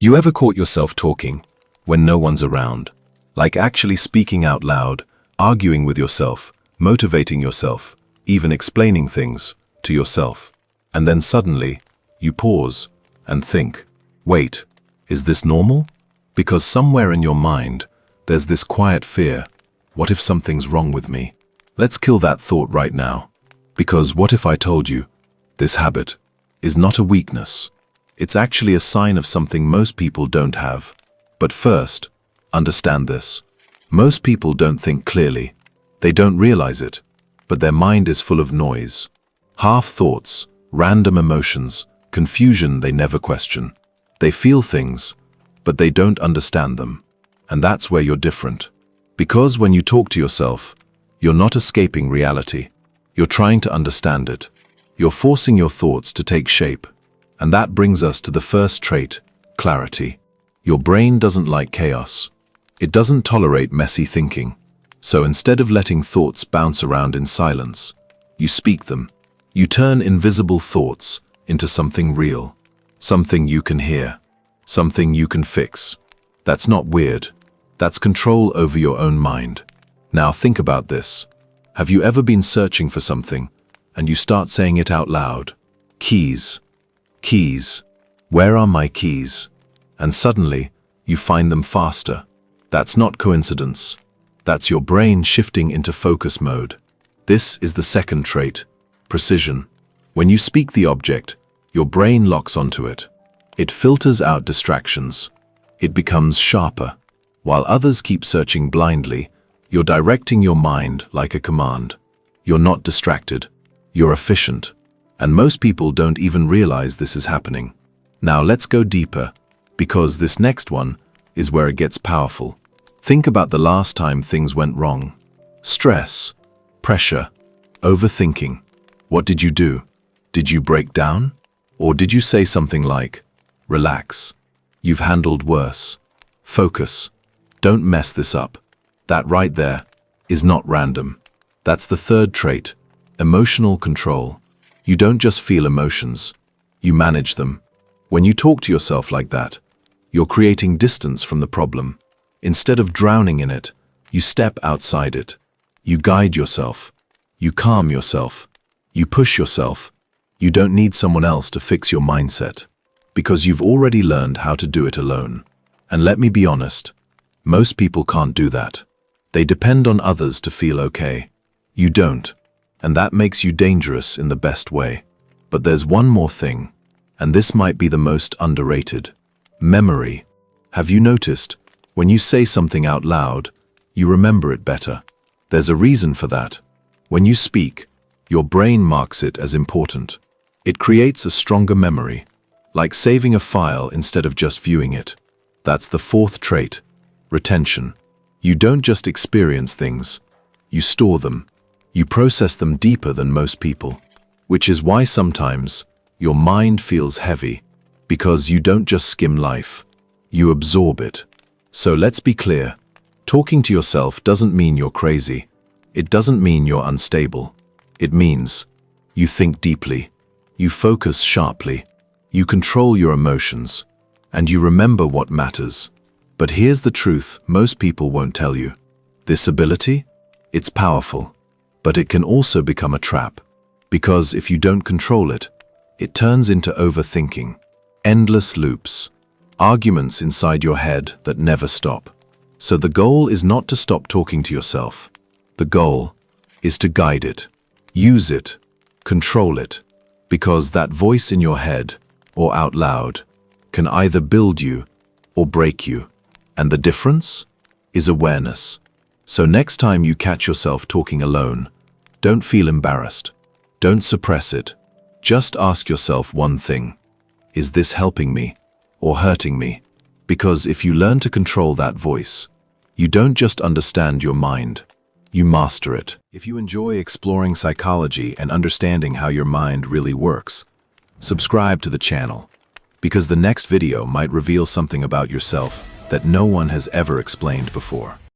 You ever caught yourself talking when no one's around? Like actually speaking out loud, arguing with yourself, motivating yourself, even explaining things to yourself. And then suddenly, you pause and think, wait, is this normal? Because somewhere in your mind, there's this quiet fear. What if something's wrong with me? Let's kill that thought right now. Because what if I told you, this habit is not a weakness. It's actually a sign of something most people don't have. But first, understand this. Most people don't think clearly. They don't realize it, but their mind is full of noise. Half thoughts, random emotions, confusion they never question. They feel things, but they don't understand them. And that's where you're different. Because when you talk to yourself, you're not escaping reality. You're trying to understand it. You're forcing your thoughts to take shape. And that brings us to the first trait, clarity. Your brain doesn't like chaos. It doesn't tolerate messy thinking. So instead of letting thoughts bounce around in silence, you speak them. You turn invisible thoughts into something real, something you can hear, something you can fix. That's not weird. That's control over your own mind. Now think about this. Have you ever been searching for something and you start saying it out loud? Keys. Keys. Where are my keys? And suddenly, you find them faster. That's not coincidence. That's your brain shifting into focus mode. This is the second trait, precision. When you speak the object, your brain locks onto it. It filters out distractions. It becomes sharper. While others keep searching blindly, you're directing your mind like a command. You're not distracted. You're efficient. And most people don't even realize this is happening. Now let's go deeper, because this next one is where it gets powerful. Think about the last time things went wrong. Stress, pressure, overthinking. What did you do? Did you break down? Or did you say something like, relax, you've handled worse. Focus, don't mess this up. That right there is not random. That's the third trait, emotional control. You don't just feel emotions, you manage them. When you talk to yourself like that, you're creating distance from the problem. Instead of drowning in it, you step outside it. You guide yourself. You calm yourself. You push yourself. You don't need someone else to fix your mindset, because you've already learned how to do it alone. And let me be honest, most people can't do that. They depend on others to feel okay. You don't. And that makes you dangerous in the best way. But there's one more thing, and this might be the most underrated. Memory. Have you noticed, when you say something out loud, you remember it better? There's a reason for that. When you speak, your brain marks it as important. It creates a stronger memory, like saving a file instead of just viewing it. That's the fourth trait, retention. You don't just experience things, you store them. You process them deeper than most people, which is why sometimes your mind feels heavy, because you don't just skim life, you absorb it. So let's be clear, talking to yourself doesn't mean you're crazy. It doesn't mean you're unstable. It means you think deeply, you focus sharply, you control your emotions, and you remember what matters. But here's the truth most people won't tell you. This ability, it's powerful. But it can also become a trap, because if you don't control it, it turns into overthinking, endless loops, arguments inside your head that never stop. So the goal is not to stop talking to yourself. The goal is to guide it, use it, control it, because that voice in your head, or out loud, can either build you or break you. And the difference is awareness. So next time you catch yourself talking alone, don't feel embarrassed. Don't suppress it. Just ask yourself one thing. Is this helping me or hurting me? Because if you learn to control that voice, you don't just understand your mind, you master it. If you enjoy exploring psychology and understanding how your mind really works, subscribe to the channel, because the next video might reveal something about yourself that no one has ever explained before.